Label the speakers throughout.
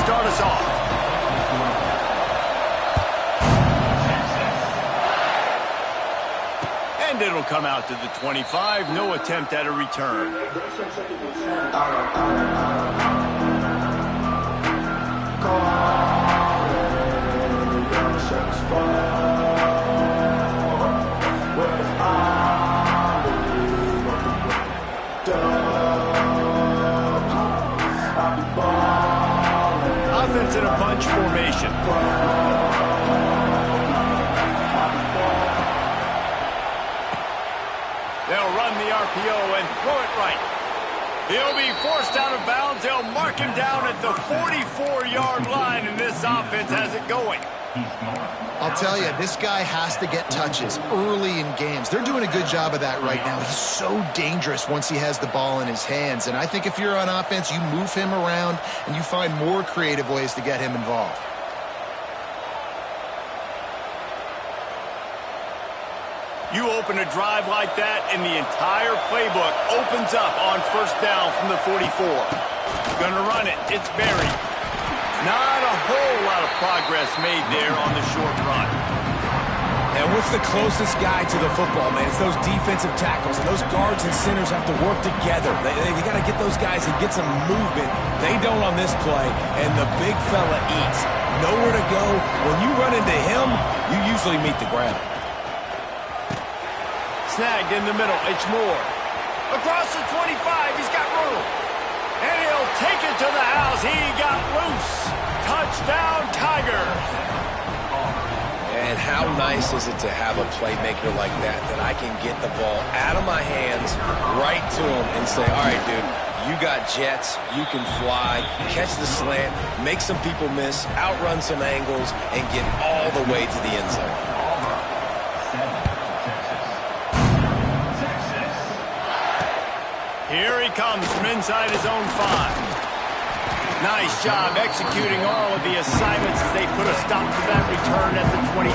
Speaker 1: start us off. And it'll come out to the 25. No attempt at a return. Offense in a bunch formation. They'll run the RPO and throw it right. He'll be forced out of bounds. They'll mark him down at the 44-yard line, and this offense has it going.
Speaker 2: I'll tell you, this guy has to get touches early in games. They're doing a good job of that right now. He's so dangerous once he has the ball in his hands. And I think if you're on offense, you move him around and you find more creative ways to get him involved.
Speaker 1: You open a drive like that, and the entire playbook opens up on first down from the 44. Gonna run it. It's Berry. Not a whole lot of progress made there on the short run.
Speaker 3: And what's the closest guy to the football, man? It's those defensive tackles, and those guards and centers have to work together. They got to get those guys and get some movement. They don't on this play, and the big fella eats. Nowhere to go. When you run into him, you usually meet the ground.
Speaker 1: Snagged in the middle. It's Moore. Across the 25. He's got room. And he'll take it to the house. He got loose. Touchdown, Tigers.
Speaker 3: And how nice is it to have a playmaker like that I can get the ball out of my hands right to him and say, all right, dude, you got jets, you can fly, catch the slant, make some people miss, outrun some angles, and get all the way to the end zone.
Speaker 1: Here he comes from inside his own 5. Nice job executing all of the assignments as they put a stop to that return at the 22.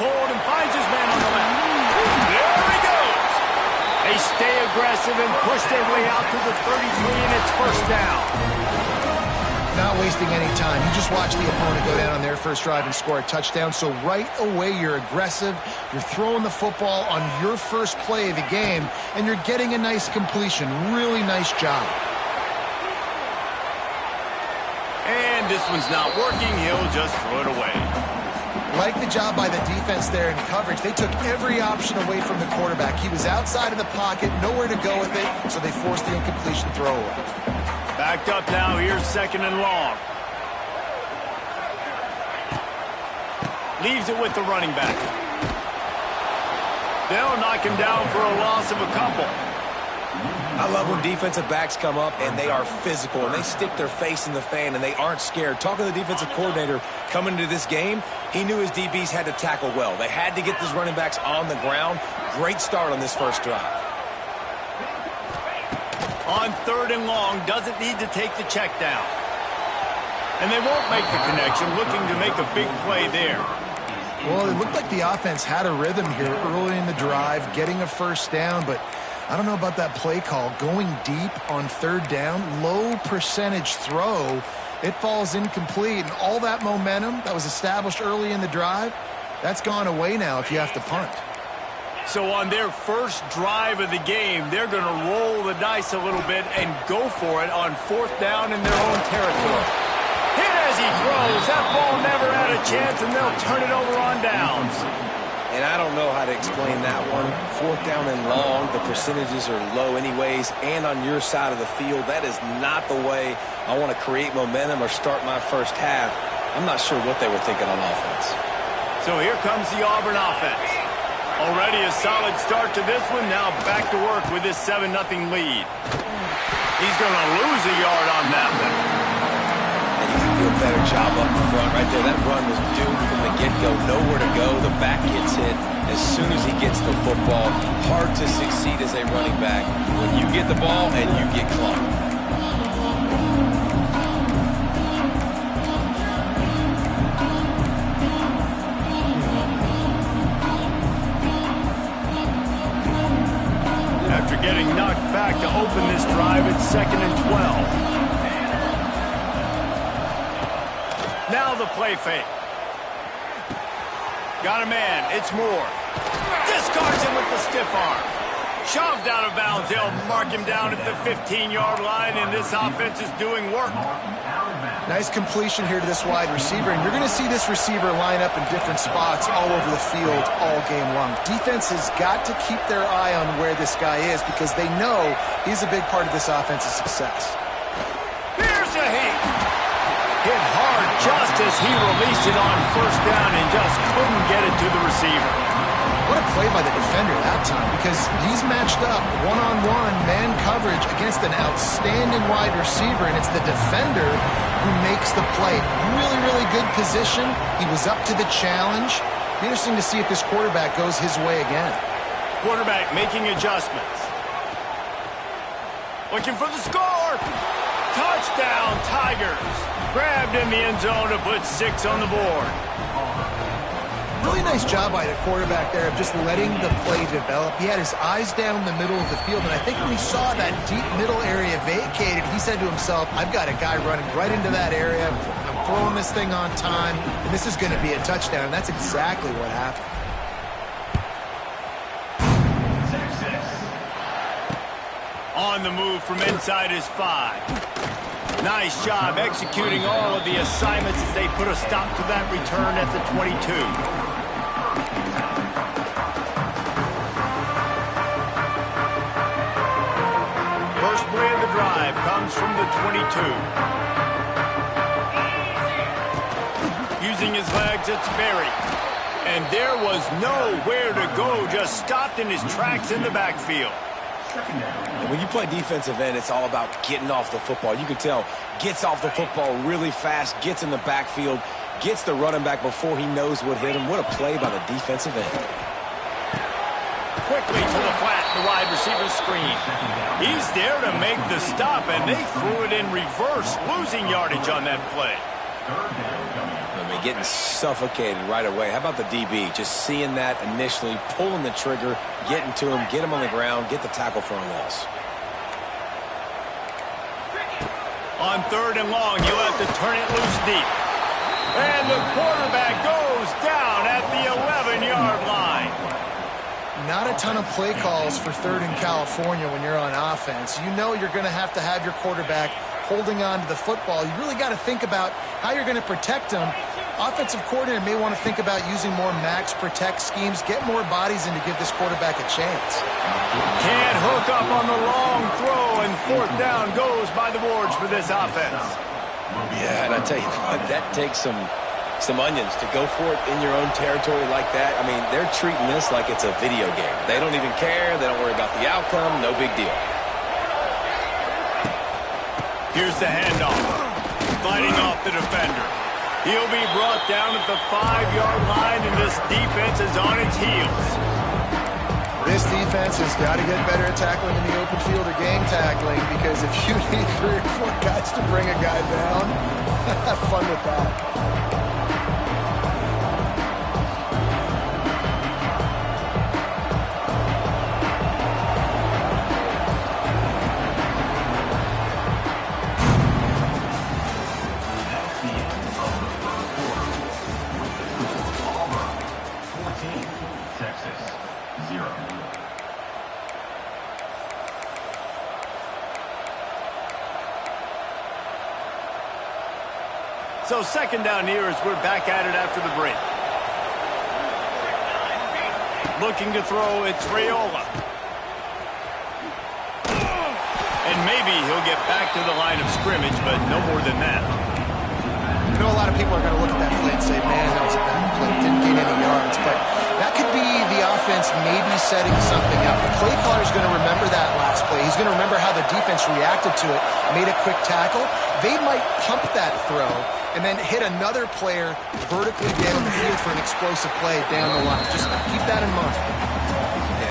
Speaker 1: Hold and finds his man on the left. There he goes. They stay aggressive and push their way out to the 33, and it's first down.
Speaker 2: Not wasting any time. You just watch the opponent go down on their first drive and score a touchdown. So right away, you're aggressive. You're throwing the football on your first play of the game, and you're getting a nice completion. Really nice job.
Speaker 1: And this one's not working. He'll just throw it away.
Speaker 2: Like the job by the defense there in coverage. They took every option away from the quarterback. He was outside of the pocket, nowhere to go with it, so they forced the incompletion throw away.
Speaker 1: Backed up now. Here's second and long. Leaves it with the running back. They'll knock him down for a loss of a couple.
Speaker 3: I love when defensive backs come up and they are physical and they stick their face in the fan and they aren't scared. Talking to the defensive coordinator coming into this game, he knew his DBs had to tackle well. They had to get these running backs on the ground. Great start on this first drive.
Speaker 1: On third and long, doesn't need to take the check down. And they won't make the connection, looking to make a big play there.
Speaker 2: Well, it looked like the offense had a rhythm here early in the drive, getting a first down, but I don't know about that play call. Going deep on third down, low percentage throw, it falls incomplete, and all that momentum that was established early in the drive, that's gone away now if you have to punt.
Speaker 1: So on their first drive of the game, they're going to roll the dice a little bit and go for it on fourth down in their own territory. Hit as he throws. That ball never had a chance, and they'll turn it over on downs.
Speaker 3: And I don't know how to explain that one. Fourth down and long, the percentages are low anyways, and on your side of the field, that is not the way I want to create momentum or start my first half. I'm not sure what they were thinking on offense.
Speaker 1: So here comes the Auburn offense. Already a solid start to this one. Now back to work with this 7-0 lead. He's going to lose a yard on that one.
Speaker 3: And you can do a better job up front right there. That run was doomed from the get-go. Nowhere to go. The back gets hit as soon as he gets the football. Hard to succeed as a running back when you get the ball and you get clocked.
Speaker 1: the play fake. Got a man. It's Moore. Discards him with the stiff arm. Shoved out of bounds. They'll mark him down at the 15-yard line, and this offense is doing work.
Speaker 2: Nice completion here to this wide receiver, and you're going to see this receiver line up in different spots all over the field all game long. Defense has got to keep their eye on where this guy is because they know he's a big part of this offense's success.
Speaker 1: Here's a hit. Hit hard just as he released it on first down and just couldn't get it to the receiver.
Speaker 2: What a play by the defender that time, because he's matched up one-on-one man coverage against an outstanding wide receiver, and it's the defender who makes the play. Really, really good position. He was up to the challenge. Be interesting to see if this quarterback goes his way again.
Speaker 1: Quarterback making adjustments. Looking for the score. Touchdown, Tigers. Grabbed in the end zone to put 6 on the board.
Speaker 2: Really nice job by the quarterback there of just letting the play develop. He had his eyes down the middle of the field, and I think when he saw that deep middle area vacated, he said to himself, I've got a guy running right into that area. I'm throwing this thing on time, and this is going to be a touchdown. And that's exactly what happened.
Speaker 1: On the move from inside his 5. Nice job executing all of the assignments as they put a stop to that return at the 22. First play of the drive comes from the 22. Using his legs, it's Berry. And there was nowhere to go, just stopped in his tracks in the backfield.
Speaker 3: And when you play defensive end, it's all about getting off the football. You can tell, gets off the football really fast, gets in the backfield, gets the running back before he knows what hit him. What a play by the defensive end.
Speaker 1: Quickly to the flat, the wide receiver screen. He's there to make the stop, and they threw it in reverse, losing yardage on that play.
Speaker 3: I mean, getting suffocated right away. How about the DB? Just seeing that initially, pulling the trigger, getting to him, get him on the ground, get the tackle for a loss.
Speaker 1: On 3rd and long, you'll have to turn it loose deep. And the quarterback goes down at the 11-yard line.
Speaker 2: Not a ton of play calls for 3rd and California when you're on offense. You know you're going to have your quarterback holding on to the football. You really got to think about how you're going to protect him. Offensive coordinator may want to think about using more max protect schemes, get more bodies in to give this quarterback a chance.
Speaker 1: Can't hook up on the long throw, and 4th down goes by the boards for this offense.
Speaker 3: Yeah, and I tell you what, that takes some onions to go for it in your own territory like that. I mean, they're treating this like it's a video game. They don't even care. They don't worry about the outcome. No big deal.
Speaker 1: Here's the handoff. Fighting off the defender. He'll be brought down at the 5-yard line, and this defense is on its heels.
Speaker 2: This defense has got to get better at tackling in the open field or game tackling, because if you need 3 or 4 guys to bring a guy down, have fun with that.
Speaker 1: So 2nd down here as we're back at it after the break. Looking to throw, it's Raiola. And maybe he'll get back to the line of scrimmage, but no more than that.
Speaker 2: You know, a lot of people are going to look at that play and say, man, that was a bad play. Didn't gain any yards. But that could be the offense maybe setting something up. The play caller is going to remember that last play. He's going to remember how the defense reacted to it, made a quick tackle. They might pump that throw and then hit another player vertically down the field for an explosive play down the line. Just keep that in mind.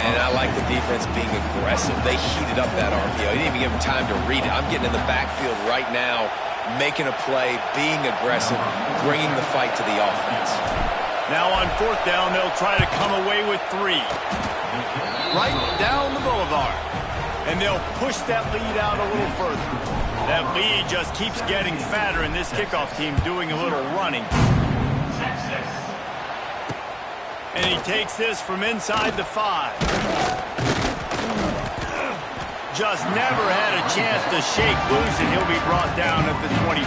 Speaker 3: And I like the defense being aggressive. They heated up that RPO. They didn't even give him time to read it. I'm getting in the backfield right now, making a play, being aggressive, bringing the fight to the offense.
Speaker 1: Now on 4th down, they'll try to come away with 3. Right down the boulevard. And they'll push that lead out a little further. That lead just keeps getting fatter, and this kickoff team doing a little running. And he takes this from inside the 5. Just never had a chance to shake loose, and he'll be brought down at the 24.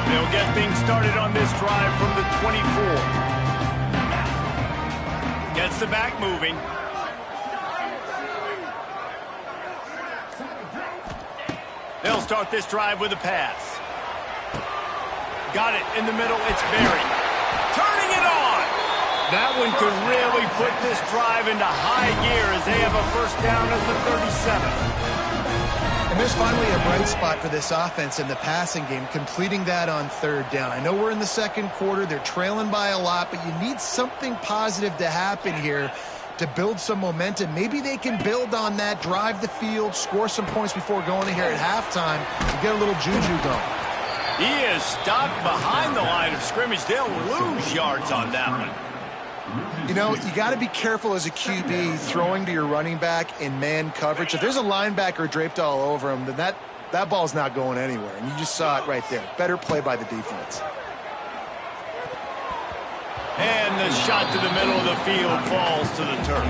Speaker 1: They'll get things started on this drive from the 24. Gets the back moving. They'll start this drive with a pass. Got it in the middle. It's Berry. Turning it on. That one could really put this drive into high gear as they have a first down at the 37.
Speaker 2: And there's finally a bright spot for this offense in the passing game, completing that on third down. I know we're in the second quarter. They're trailing by a lot, but you need something positive to happen here to build some momentum. Maybe they can build on that, drive the field, score some points before going in here at halftime and get a little juju going.
Speaker 1: He is stopped behind the line of scrimmage. They'll lose yards on that one.
Speaker 2: You know, you got to be careful as a QB throwing to your running back in man coverage. If there's a linebacker draped all over him, then that ball's not going anywhere. And you just saw it right there. Better play by the defense.
Speaker 1: And the shot to the middle of the field falls to the turf.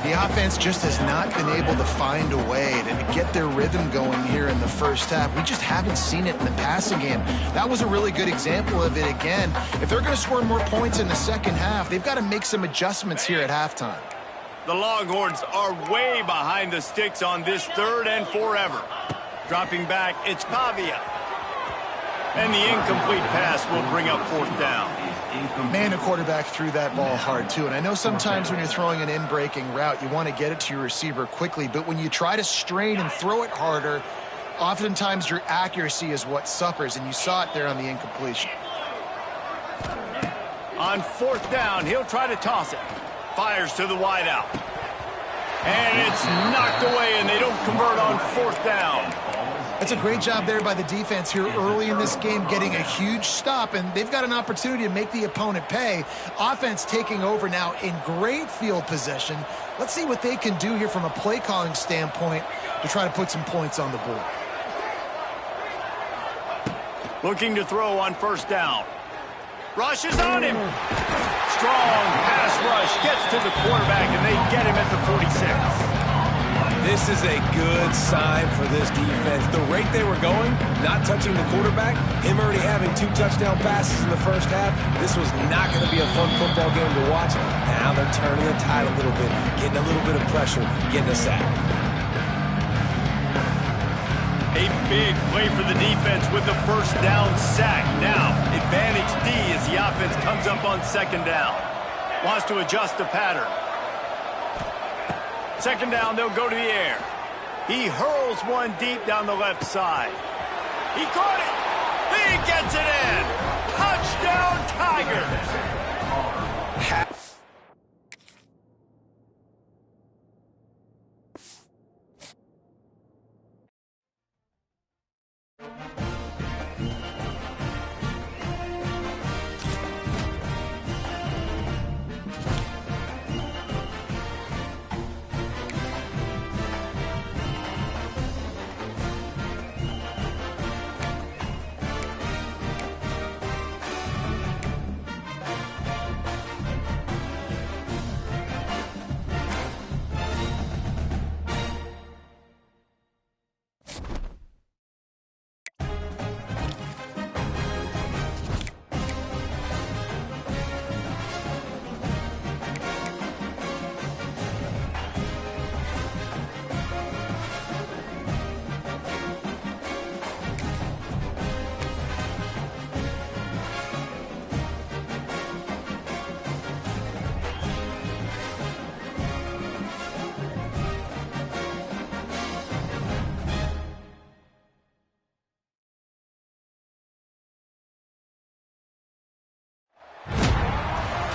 Speaker 2: The offense just has not been able to find a way to get their rhythm going here in the first half. We just haven't seen it in the passing game. That was a really good example of it again. If they're going to score more points in the second half, they've got to make some adjustments here at halftime.
Speaker 1: The Longhorns are way behind the sticks on this 3rd and forever. Dropping back, it's Pavia. And the incomplete pass will bring up 4th down.
Speaker 2: Man, the quarterback threw that ball hard, too. And I know sometimes when you're throwing an in-breaking route, you want to get it to your receiver quickly. But when you try to strain and throw it harder, oftentimes your accuracy is what suffers. And you saw it there on the incompletion.
Speaker 1: On 4th down, he'll try to toss it. Fires to the wideout. And it's knocked away, and they don't convert on 4th down.
Speaker 2: That's a great job there by the defense here early in this game, getting a huge stop, and they've got an opportunity to make the opponent pay. Offense taking over now in great field possession. Let's see what they can do here from a play calling standpoint to try to put some points on the board.
Speaker 1: Looking to throw on 1st down. Rushes on him. Strong pass rush gets to the quarterback, and they get him at the 46.
Speaker 3: This is a good sign for this defense. The rate they were going, not touching the quarterback, him already having 2 touchdown passes in the first half, this was not going to be a fun football game to watch. Now they're turning the tide a little bit, getting a little bit of pressure, getting a sack.
Speaker 1: A big play for the defense with the 1st down sack. Now, advantage D as the offense comes up on 2nd down. Wants to adjust the pattern. 2nd down, they'll go to the air. He hurls one deep down the left side. He caught it. He gets it in. Touchdown, Tigers.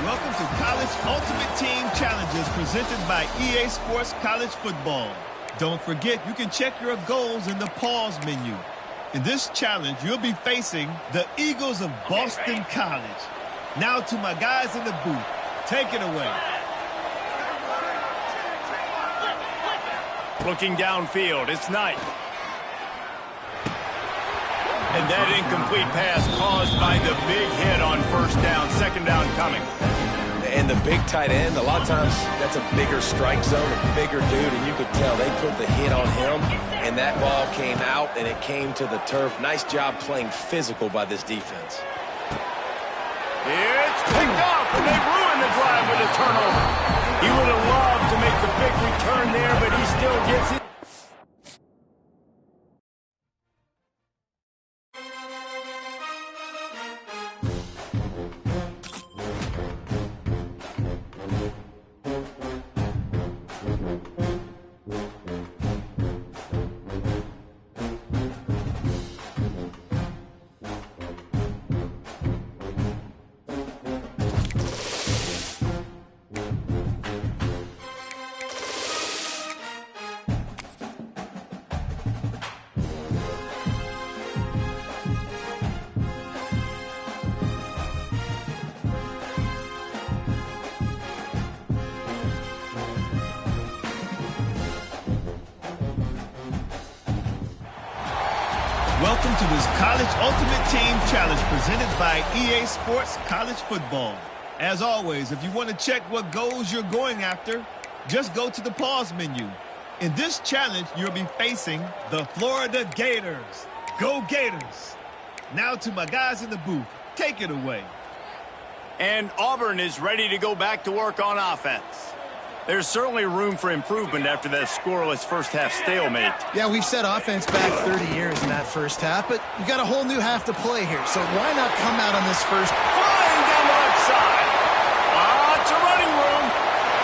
Speaker 4: Welcome to College Ultimate Team Challenges presented by EA Sports College Football. Don't forget, you can check your goals in the pause menu. In this challenge, you'll be facing the Eagles of Boston College. Now to my guys in the booth. Take it away.
Speaker 1: Looking downfield, it's Knight. And that incomplete pass caused by the big hit on first down. Second down coming.
Speaker 3: And the big tight end, a lot of times that's a bigger strike zone, a bigger dude, and you could tell they put the hit on him, and that ball came out, and it came to the turf. Nice job playing physical by this defense.
Speaker 1: It's picked off, and they ruined the drive with a turnover. He would have loved to make the big return there, but he still gets it.
Speaker 4: Welcome to this College Ultimate Team Challenge presented by EA Sports College Football. As always, if you want to check what goals you're going after, just go to the pause menu. In this challenge, you'll be facing the Florida Gators. Go Gators! Now to my guys in the booth. Take it away.
Speaker 1: And Auburn is ready to go back to work on offense. There's certainly room for improvement after that scoreless first-half stalemate.
Speaker 2: Yeah, we've set offense back 30 years in that first half, but you got a whole new half to play here. So why not come out on this first?
Speaker 1: Flying down the left side. Lots of running room.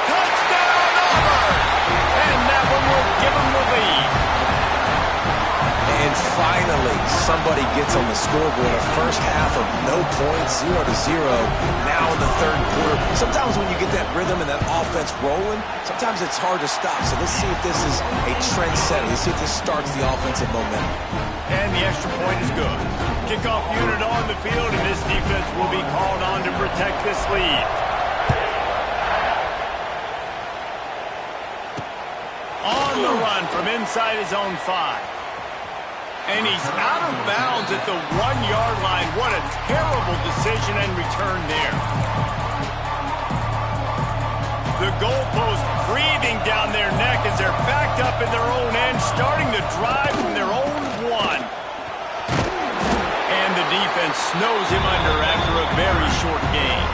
Speaker 1: Touchdown, Auburn! And that one will give them the lead.
Speaker 3: And finally, somebody gets on the scoreboard. A first half of no points, 0-0. Now in the third quarter. Sometimes when you get that rhythm and that offense rolling, sometimes it's hard to stop. So let's see if this is a trend setter. Let's see if this starts the offensive momentum.
Speaker 1: And the extra point is good. Kickoff unit on the field, and this defense will be called on to protect this lead. On the run from inside his own 5. And he's out of bounds at the 1-yard line. What a terrible decision and return there. The goalpost breathing down their neck as they're backed up in their own end, starting the drive from their own 1. And the defense snows him under after a very short game.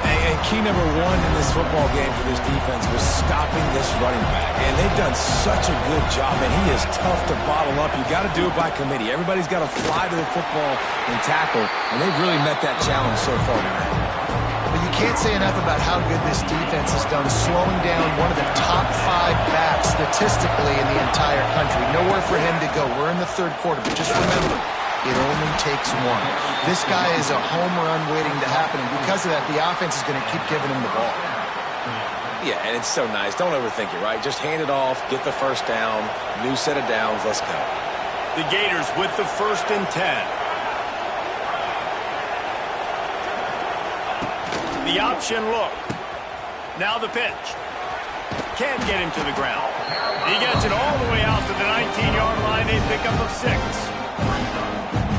Speaker 3: And key number 1 in this football game for this defense was stopping this running back. And they've done such a good job, and he is tough to bottle up. You got to do it by committee. Everybody's got to fly to the football and tackle, and they've really met that challenge so far tonight.
Speaker 2: But you can't say enough about how good this defense has done slowing down one of the top 5 backs statistically in the entire country. Nowhere for him to go. We're in the third quarter, but just remember, it only takes 1. This guy is a home run waiting to happen, and because of that, the offense is going to keep giving him the ball.
Speaker 3: Yeah, and it's so nice. Don't overthink it, right? Just hand it off, get the first down, new set of downs, let's go.
Speaker 1: The Gators with the 1st and 10. The option look. Now the pitch. Can't get him to the ground. He gets it all the way out to the 19-yard line, a pickup of 6.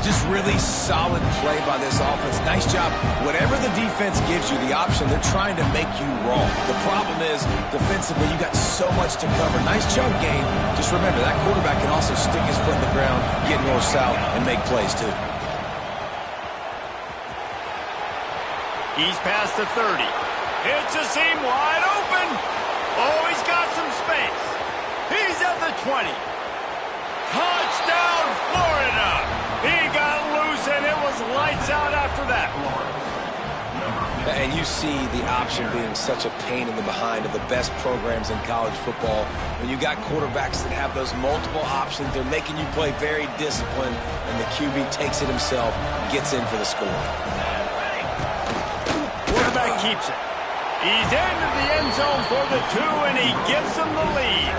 Speaker 3: Just really solid play by this offense. Nice job. Whatever the defense gives you, the option, they're trying to make you wrong. The problem is, defensively, you got so much to cover. Nice chunk game. Just remember, that quarterback can also stick his foot in the ground, get north-south, and make plays, too.
Speaker 1: He's past the 30. It's a seam wide open. Oh, he's got some space. He's at the 20. Touchdown, Florida. He got loose, and it was lights out after that.
Speaker 3: And you see the option being such a pain in the behind of the best programs in college football. When you got quarterbacks that have those multiple options, they're making you play very disciplined, and the QB takes it himself, gets in for the score.
Speaker 1: Quarterback keeps it. He's into the end zone for the 2, and he gives them the lead.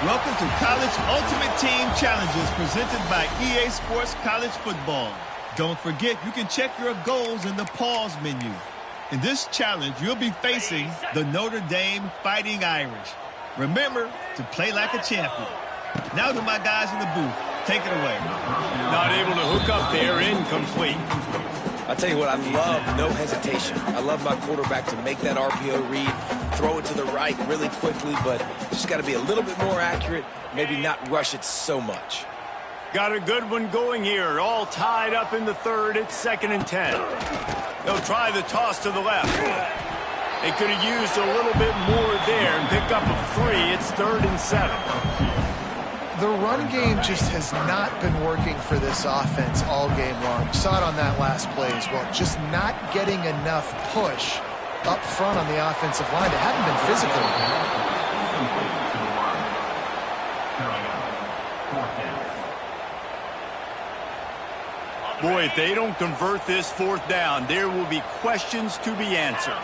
Speaker 4: Welcome to College Ultimate Team Challenges presented by EA Sports College Football. Don't forget, you can check your goals in the pause menu. In this challenge, you'll be facing the Notre Dame Fighting Irish. Remember to play like a champion. Now to my guys in the booth. Take it away.
Speaker 1: Not able to hook up there, incomplete.
Speaker 3: I'll tell you what, I love no hesitation. I love my quarterback to make that RPO read, throw it to the right really quickly, but just got to be a little bit more accurate, maybe not rush it so much.
Speaker 1: Got a good one going here. All tied up in the third. It's 2nd and 10. They'll try the toss to the left. They could have used a little bit more there and pick up a 3. It's 3rd and 7.
Speaker 2: The run game just has not been working for this offense all game long. You saw it on that last play as well. Just not getting enough push up front on the offensive line. They haven't been physical.
Speaker 1: Boy, if they don't convert this 4th down, there will be questions to be answered.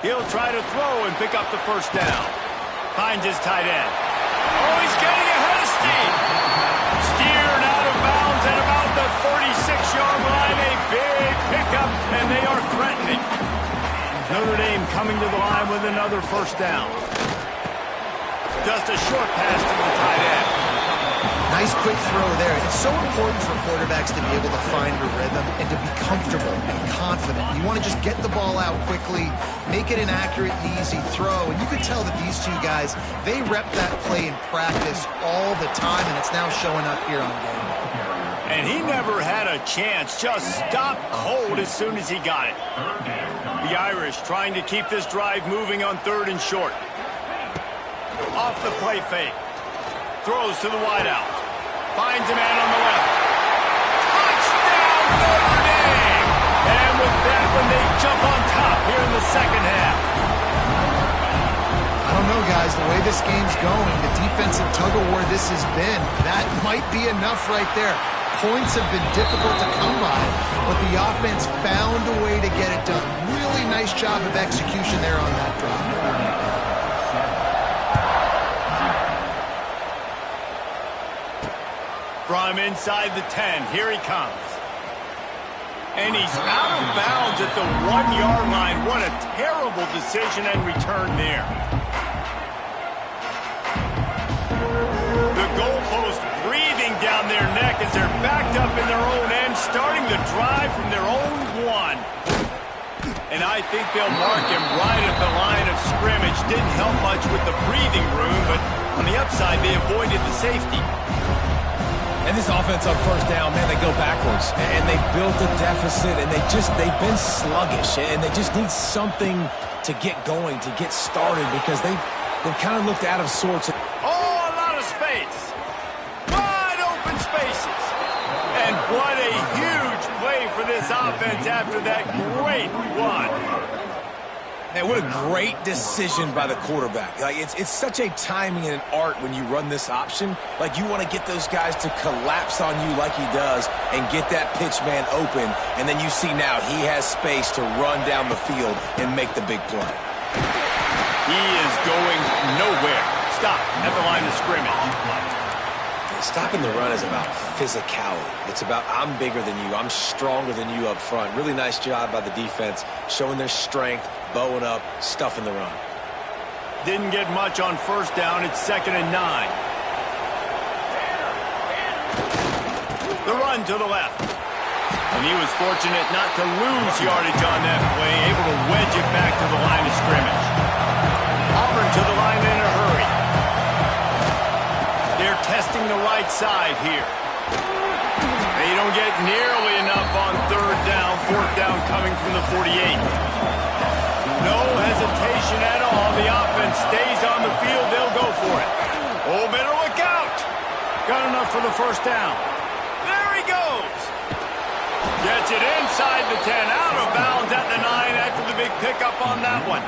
Speaker 1: He'll try to throw and pick up the 1st down. Finds his tight end. Oh, he's getting ahead of steam. Steered out of bounds at about the 46-yard line. A big pickup, and they are threatening. Notre Dame coming to the line with another 1st down. Just a short pass to the tight end.
Speaker 2: Nice quick throw there. It's so important for quarterbacks to be able to find a rhythm and to be comfortable and confident. You want to just get the ball out quickly, make it an accurate and easy throw. And you can tell that these two guys, they rep that play in practice all the time, and it's now showing up here on game.
Speaker 1: And he never had a chance. Just stopped cold as soon as he got it. The Irish trying to keep this drive moving on 3rd and short. Off the play fake. Throws to the wideout. Finds a man on the left. Touchdown, Notre Dame! And with that one, they jump on top here in the 2nd half.
Speaker 2: I don't know, guys. The way this game's going, the defensive tug-of-war this has been, that might be enough right there. Points have been difficult to come by, but the offense found a way to get it done. Really nice job of execution there on that drive.
Speaker 1: From inside the 10, here he comes. And he's out of bounds at the 1-yard line. What a terrible decision and return there. The goalpost breathing down their neck as they're backed up in their own end, starting the drive from their own 1. And I think they'll mark him right at the line of scrimmage. Didn't help much with the breathing room, but on the upside, they avoided the safety.
Speaker 3: And this offense on 1st down, man, they go backwards. And they built a deficit, and they've been sluggish. And they just need something to get going, to get started, because they've kind of looked out of sorts.
Speaker 1: Oh, a lot of space. Wide open spaces. And what a huge play for this offense after that great run.
Speaker 3: Man, what a great decision by the quarterback. Like, it's such a timing and an art when you run this option. Like, you want to get those guys to collapse on you like he does and get that pitch man open. And then you see now he has space to run down the field and make the big play.
Speaker 1: He is going nowhere. Stop at the line of scrimmage.
Speaker 3: Stopping the run is about physicality. It's about I'm bigger than you. I'm stronger than you up front. Really nice job by the defense, showing their strength, bowing up, stuffing the run.
Speaker 1: Didn't get much on 1st down. It's 2nd and 9. The run to the left. And he was fortunate not to lose yardage on that play, able to wedge it back to the line of scrimmage. Auburn to the line in a hurry. They're testing the right side here. They don't get nearly enough on 3rd down. 4th down coming from the 48. No hesitation at all. The offense stays on the field. They'll go for it. Oh, better look out. Got enough for the 1st down. There he goes. Gets it inside the 10. Out of bounds at the 9 after the big pickup on that one.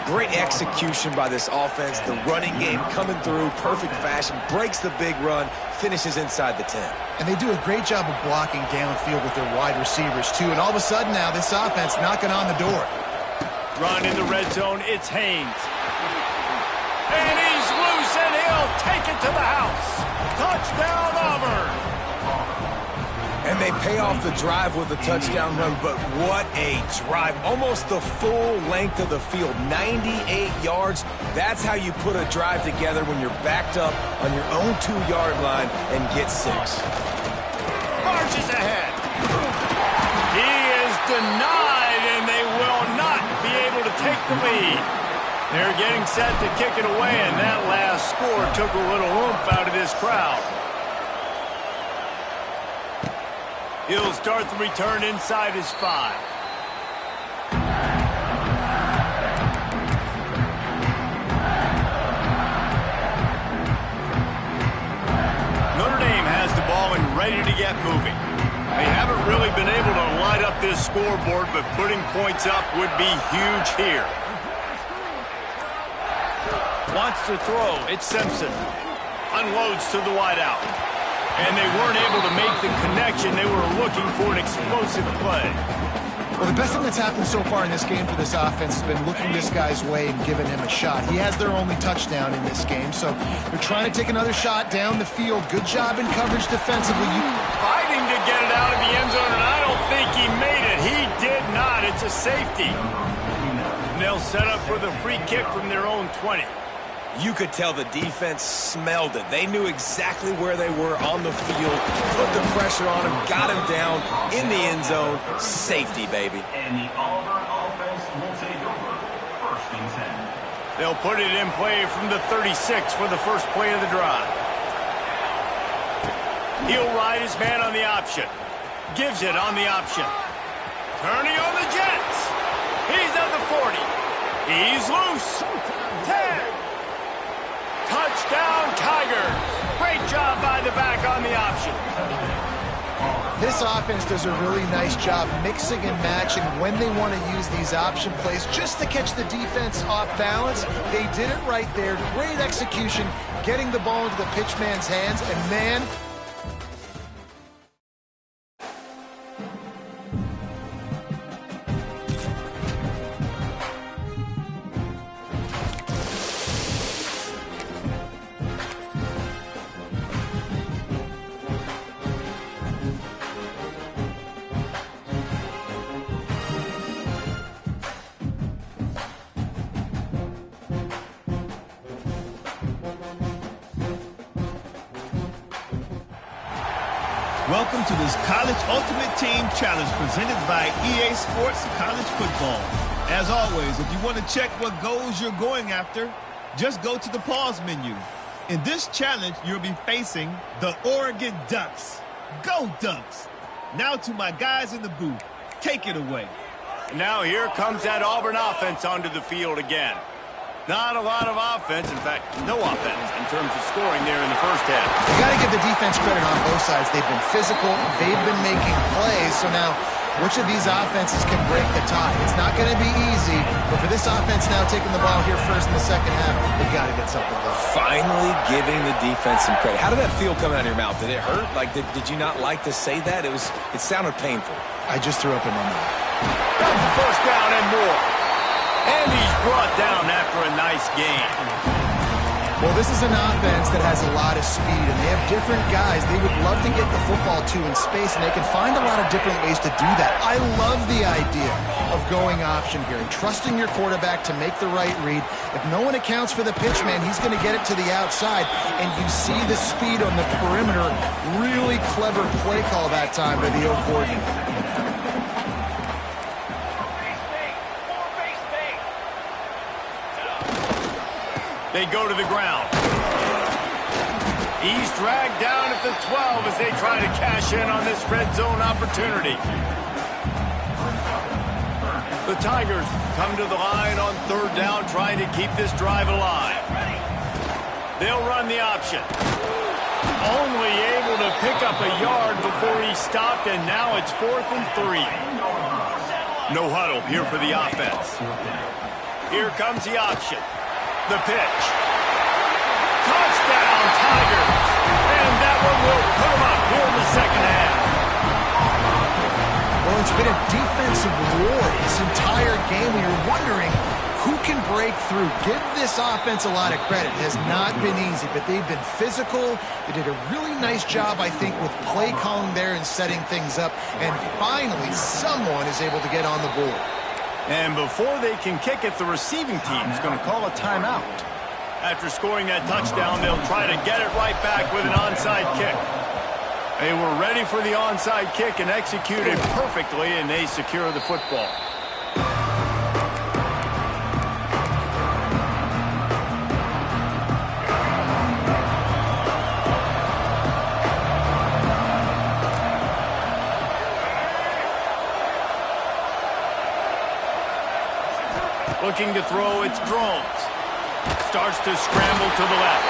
Speaker 3: Great execution by this offense. The running game coming through, perfect fashion, breaks the big run, finishes inside the 10.
Speaker 2: And they do a great job of blocking downfield with their wide receivers, too. And all of a sudden now, this offense knocking on the door.
Speaker 1: Run in the red zone, it's Haynes. And he's to the house. Touchdown, Auburn.
Speaker 3: And they pay off the drive with a touchdown run, but what a drive. Almost the full length of the field, 98 yards. That's how you put a drive together when you're backed up on your own 2-yard line and get 6.
Speaker 1: Marches ahead. He is denied, and they will not be able to take the lead. They're getting set to kick it away, and that last score took a little oomph out of this crowd. He'll start the return inside his 5. Notre Dame has the ball and ready to get moving. They haven't really been able to light up this scoreboard, but putting points up would be huge here. Wants to throw. It's Simpson. Unloads to the wideout. And they weren't able to make the connection. They were looking for an explosive play.
Speaker 2: Well, the best thing that's happened so far in this game for this offense has been looking this guy's way and giving him a shot. He has their only touchdown in this game, so they're trying to take another shot down the field. Good job in coverage defensively.
Speaker 1: Fighting to get it out of the end zone, and I don't think he made it. He did not. It's a safety. And they'll set up for the free kick from their own 20.
Speaker 3: You could tell the defense smelled it. They knew exactly where they were on the field, put the pressure on him, got him down in the end zone. Safety, baby.
Speaker 5: And the Auburn offense will take over 1st and 10.
Speaker 1: They'll put it in play from the 36 for the first play of the drive. He'll ride his man on the option. Gives it on the option. Turning on the Jets. He's at the 40. He's loose. 10. Touchdown, Tigers. Great job by the back on the option.
Speaker 2: This offense does a really nice job mixing and matching when they want to use these option plays just to catch the defense off balance. They did it right there. Great execution, getting the ball into the pitchman's hands, and man,
Speaker 4: Welcome to this College Ultimate Team Challenge presented by EA Sports College Football. As always, if you want to check what goals you're going after, just go to the pause menu. In this challenge, you'll be facing the Oregon Ducks. Go Ducks! Now to my guys in the booth. Take it away.
Speaker 1: Now here comes that Auburn offense onto the field again. Not a lot of offense, in fact, no offense in terms of scoring there in the first half.
Speaker 2: you got to give the defense credit on both sides. They've been physical. They've been making plays. So now, which of these offenses can break the tie? It's not going to be easy, but for this offense now taking the ball here first in the second half, they've got to get something going.
Speaker 3: Finally giving the defense some credit. How did that feel coming out of your mouth? Did it hurt? Like, did you not like to say that? It sounded painful.
Speaker 2: I just threw up in my mouth.
Speaker 1: Got the first down and more. And he's brought down after a nice game.
Speaker 2: Well, this is an offense that has a lot of speed, and they have different guys they would love to get the football to in space, and they can find a lot of different ways to do that. I love the idea of going option here and trusting your quarterback to make the right read. If no one accounts for the pitch man, he's going to get it to the outside, and you see the speed on the perimeter. Really clever play call that time by the O coordinator.
Speaker 1: They go to the ground. He's dragged down at the 12 as they try to cash in on this red zone opportunity. The Tigers come to the line on third down, trying to keep this drive alive. They'll run the option. Only able to pick up a yard before he stopped, and now it's 4th and 3. No huddle here for the offense. Here comes the option. The pitch. Touchdown, Tigers. And that one will put them up here in the second half.
Speaker 2: Well, it's been a defensive war this entire game. We were wondering who can break through. Give this offense a lot of credit. It has not been easy, but they've been physical. They did a really nice job, I think, with play calling there and setting things up. And finally, someone is able to get on the board.
Speaker 1: And before they can kick it, the receiving team's going to call a timeout. After scoring that touchdown, they'll try to get it right back with an onside kick. They were ready for the onside kick and executed perfectly, and they secure the football. Looking to throw, it's Drones. Starts to scramble to the left.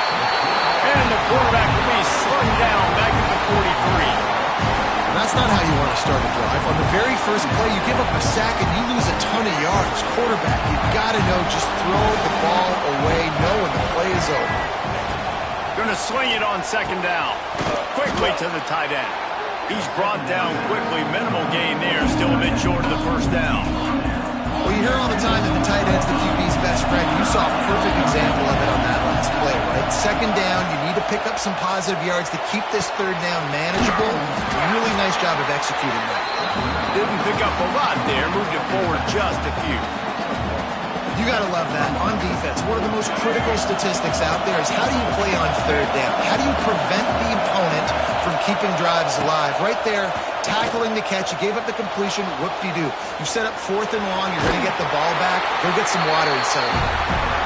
Speaker 1: And the quarterback will be slung down back at the 43.
Speaker 2: That's not how you want to start a drive. On the very first play, you give up a sack and you lose a ton of yards. Quarterback, you've got to know, just throw the ball away, knowing the play is over.
Speaker 1: Going to swing it on second down. Quickly to the tight end. He's brought down quickly. Minimal gain there. Still a bit short of the first down.
Speaker 2: Well, you hear all the time that the tight end's the QB's best friend. You saw a perfect example of it on that last play, right? Second down, you need to pick up some positive yards to keep this third down manageable. Really nice job of executing that.
Speaker 1: Didn't pick up a lot there. Moved it forward just a few.
Speaker 2: You got to love that. On defense, one of the most critical statistics out there is how do you play on third down? How do you prevent the opponent from keeping drives alive? Right there, tackling the catch. You gave up the completion. Whoop-de-doo. You set up 4th and long. You're going to get the ball back. Go get some water and settle down.